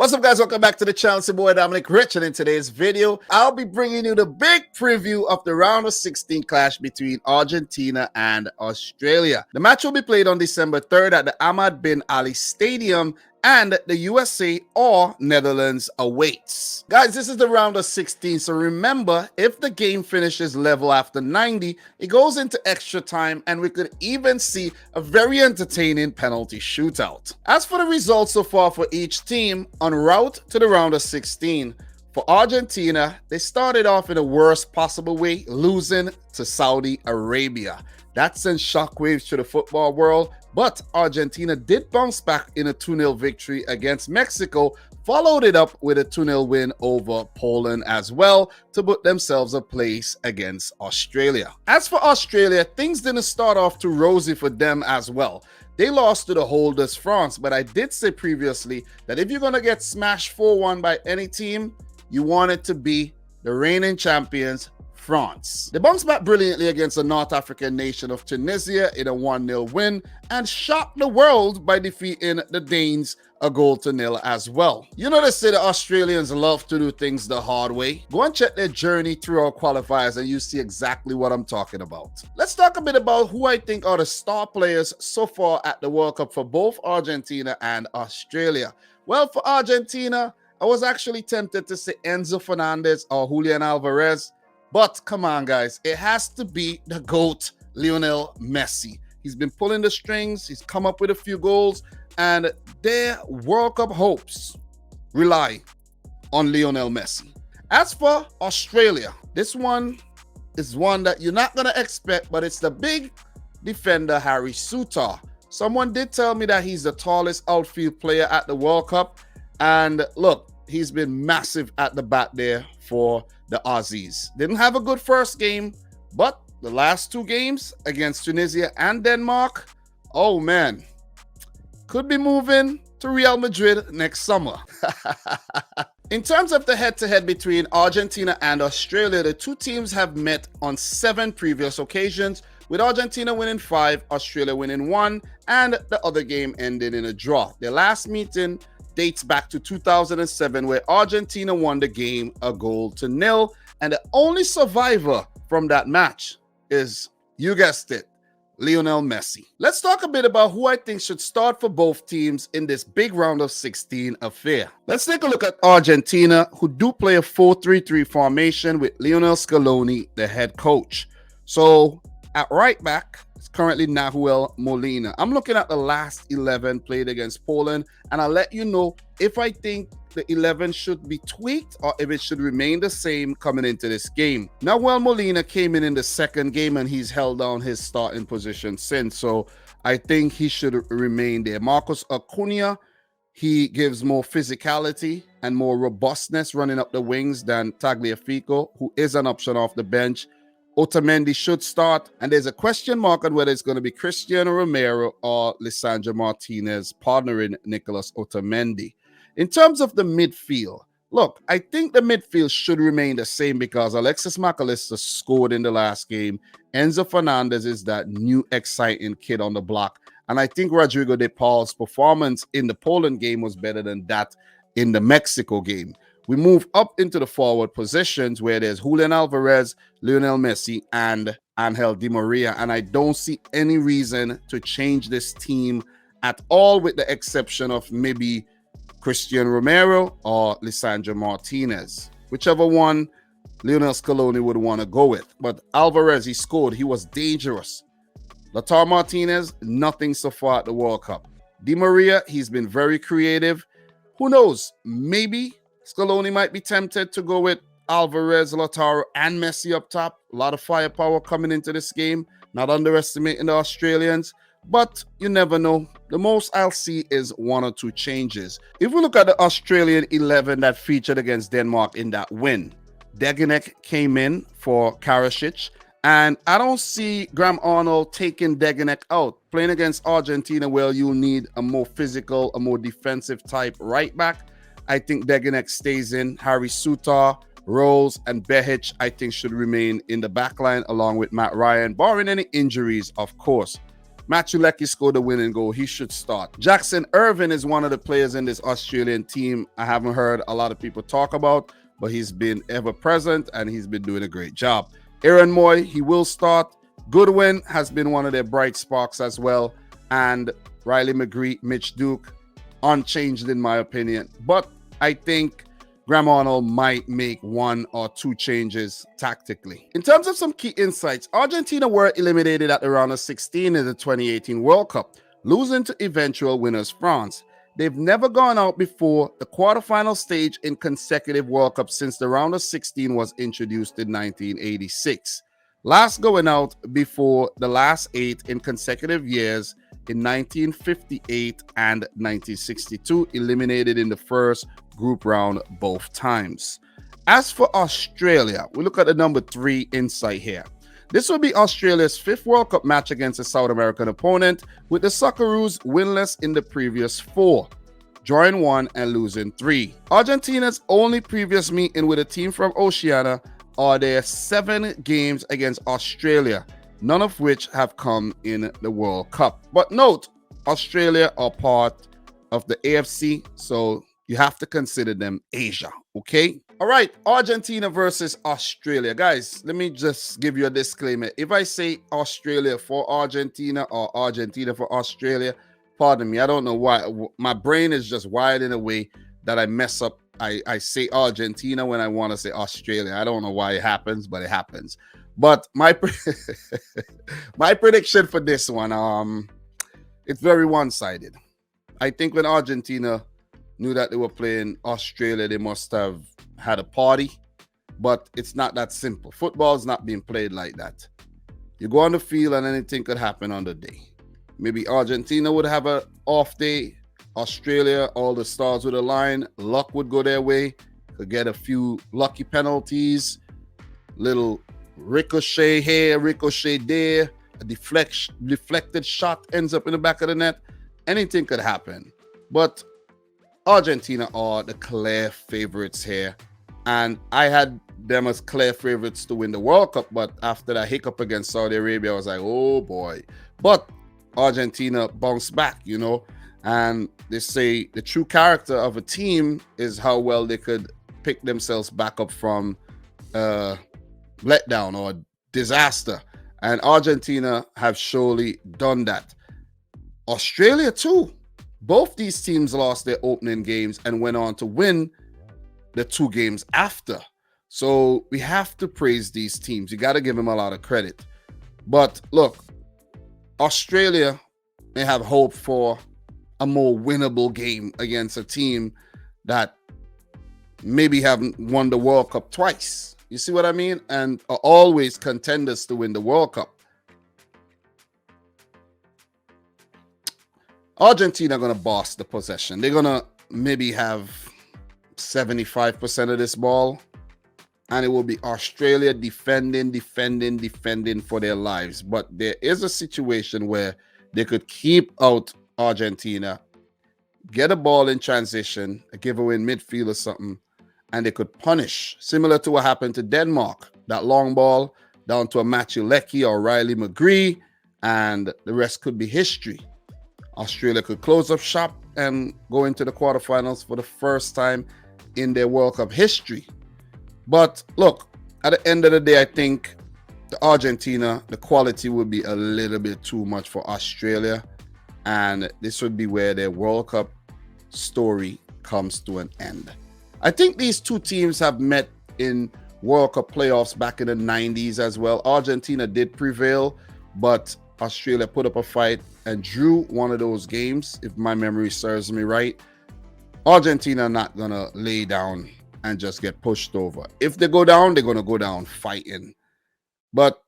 What's up, guys? Welcome back to the channel. It's your boy Dominic Rich, and in today's video, I'll be bringing you the big preview of the round of 16 clash between Argentina and Australia. The match will be played on December 3rd at the Ahmad bin Ali Stadium, and the USA or Netherlands awaits. Guys, this is the round of 16, so remember, if the game finishes level after 90, it goes into extra time, and we could even see a very entertaining penalty shootout. As for the results so far for each team, en route to the round of 16, for Argentina, they started off in the worst possible way, losing to Saudi Arabia. That sent shockwaves to the football world, but Argentina did bounce back in a 2-0 victory against Mexico, followed it up with a 2-0 win over Poland as well to put themselves a place against Australia. As for Australia, things didn't start off too rosy for them as well. They lost to the holders France, but I did say previously that if you're going to get smashed 4-1 by any team, you want it to be the reigning champions, France. They bounced back brilliantly against the North African nation of Tunisia in a 1-0 win and shocked the world by defeating the Danes a 1-0 as well. You know, they say the Australians love to do things the hard way. Go and check their journey through our qualifiers and you see exactly what I'm talking about. Let's talk a bit about who I think are the star players so far at the World Cup for both Argentina and Australia. Well, for Argentina, I was actually tempted to say Enzo Fernandez or Julian Alvarez. But come on, guys, it has to be the GOAT, Lionel Messi. He's been pulling the strings, he's come up with a few goals, and their World Cup hopes rely on Lionel Messi. As for Australia, this one is one that you're not going to expect, but it's the big defender, Harry Souttar. Someone did tell me that he's the tallest outfield player at the World Cup, and look, he's been massive at the bat there for the Aussies. Didn't have a good first game, but the last two games against Tunisia and Denmark, oh man, could be moving to Real Madrid next summer. In terms of the head-to-head between Argentina and Australia, the two teams have met on 7 previous occasions, with Argentina winning 5, Australia winning 1, and the other game ending in a draw. Their last meeting dates back to 2007, where Argentina won the game 1-0, and the only survivor from that match is, you guessed it, Lionel Messi. Let's talk a bit about who I think should start for both teams in this big round of 16 affair. Let's take a look at Argentina, who do play a 4-3-3 formation with Lionel Scaloni, the head coach. So at right back, it's currently Nahuel Molina. I'm looking at the last 11 played against Poland, and I'll let you know if I think the 11 should be tweaked or if it should remain the same coming into this game. Nahuel Molina came in the second game, and he's held down his starting position since, so I think he should remain there. Marcos Acuna, he gives more physicality and more robustness running up the wings than Tagliafico, who is an option off the bench. Otamendi should start, and there's a question mark on whether it's going to be Cristiano Romero or Lisandro Martinez partnering Nicolas Otamendi. In terms of the midfield, look, I think the midfield should remain the same because Alexis McAllister scored in the last game. Enzo Fernandez is that new exciting kid on the block, and I think Rodrigo de Paul's performance in the Poland game was better than that in the Mexico game. We move up into the forward positions where there's Julian Alvarez, Lionel Messi, and Angel Di Maria. And I don't see any reason to change this team at all, with the exception of maybe Cristiano Romero or Lisandro Martinez. Whichever one Lionel Scaloni would want to go with. But Alvarez, he scored. He was dangerous. Lautaro Martinez, nothing so far at the World Cup. Di Maria, he's been very creative. Who knows? Maybe Scaloni might be tempted to go with Alvarez, Lautaro, and Messi up top. A lot of firepower coming into this game. Not underestimating the Australians, but you never know. The most I'll see is 1 or 2 changes. If we look at the Australian 11 that featured against Denmark in that win, Degenek came in for Karasic, and I don't see Graham Arnold taking Degenek out. Playing against Argentina, where you'll need a more physical, a more defensive type right back, I think Degenek stays in. Harry Souttar, Rose, and Behic, I think, should remain in the backline along with Matt Ryan, barring any injuries, of course. Matthew Leckie scored the winning goal. He should start. Jackson Irvin is one of the players in this Australian team I haven't heard a lot of people talk about, but he's been ever present and he's been doing a great job. Aaron Moy, he will start. Goodwin has been one of their bright sparks as well. And Riley McGree, Mitch Duke, unchanged in my opinion. But I think Graham Arnold might make one or two changes tactically. In terms of some key insights, Argentina were eliminated at the round of 16 in the 2018 World Cup, losing to eventual winners France. They've never gone out before the quarterfinal stage in consecutive World Cups since the round of 16 was introduced in 1986. Last going out before the last 8 in consecutive years in 1958 and 1962, eliminated in the first group round both times. As for Australia, we look at the number 3 insight here. This will be Australia's 5th World Cup match against a South American opponent, with the Socceroos winless in the previous 4, drawing 1 and losing 3. Argentina's only previous meeting with a team from Oceania are their 7 games against Australia, none of which have come in the World Cup. But note, Australia are part of the AFC, so you have to consider them Asia, okay? All right, Argentina versus Australia. Guys, let me just give you a disclaimer. If I say Australia for Argentina or Argentina for Australia, pardon me, I don't know why. My brain is just wired in a way that I mess up. I say Argentina when I want to say Australia. I don't know why it happens, but it happens. But my my prediction for this one, it's very one-sided. I think when Argentina knew that they were playing Australia, they must have had a party, but it's not that simple. Football is not being played like that. You go on the field and anything could happen on the day. Maybe Argentina would have an off day. Australia, all the stars would align. Luck would go their way. Could get a few lucky penalties. Little ricochet here, ricochet there. A deflected shot ends up in the back of the net. Anything could happen. But Argentina are the clear favorites here. And I had them as clear favorites to win the World Cup. But after that hiccup against Saudi Arabia, I was like, oh boy. But Argentina bounced back, you know. And they say the true character of a team is how well they could pick themselves back up from letdown or disaster. And Argentina have surely done that. Australia too. Both these teams lost their opening games and went on to win the 2 games after. So we have to praise these teams. You got to give them a lot of credit. But look, Australia may have hope for a more winnable game against a team that maybe haven't won the World Cup twice. You see what I mean? And are always contenders to win the World Cup. Argentina are going to boss the possession. They're going to maybe have 75% of this ball. And it will be Australia defending for their lives. But there is a situation where they could keep out Argentina, get a ball in transition, a giveaway in midfield or something, and they could punish, similar to what happened to Denmark. That long ball down to a Matthew Leckie or Riley McGree, and the rest could be history. Australia could close up shop and go into the quarterfinals for the first time in their World Cup history. But look, at the end of the day, I think the Argentina, the quality would be a little bit too much for Australia. And this would be where their World Cup story comes to an end. I think these two teams have met in World Cup playoffs back in the 90s as well. Argentina did prevail, but Australia put up a fight and drew one of those games, if my memory serves me right. Argentina are not going to lay down and just get pushed over. If they go down, they're going to go down fighting. But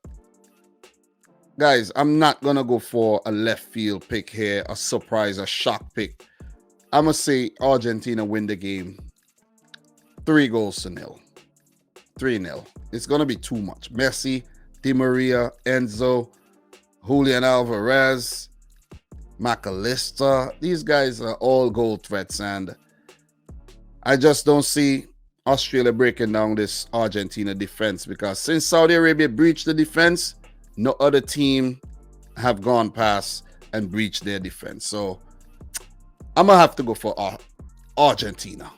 guys, I'm not going to go for a left field pick here, a surprise, a shock pick. I'm going to say Argentina win the game 3-0. 3-0. It's going to be too much. Messi, Di Maria, Enzo, Julian Alvarez, McAllister. These guys are all goal threats, and I just don't see Australia breaking down this Argentina defense, because since Saudi Arabia breached the defense, no other team have gone past and breach their defense. So I'm going to have to go for Argentina.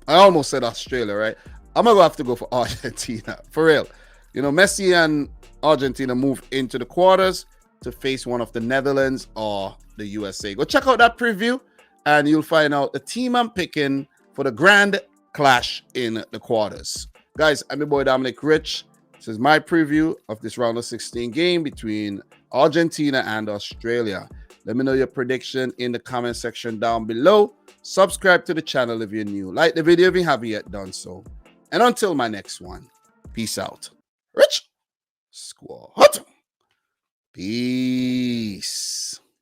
I almost said Australia, right? I'm going to have to go for Argentina. For real. You know, Messi and Argentina move into the quarters to face one of the Netherlands or the USA. Go check out that preview and you'll find out the team I'm picking for the grand clash in the quarters. Guys, I'm your boy Dominic Rich. This is my preview of this round of 16 game between Argentina and Australia. Let me know your prediction in the comment section down below. Subscribe to the channel if you're new. Like the video if you haven't yet done so. And until my next one, peace out. Rich Squad. Peace.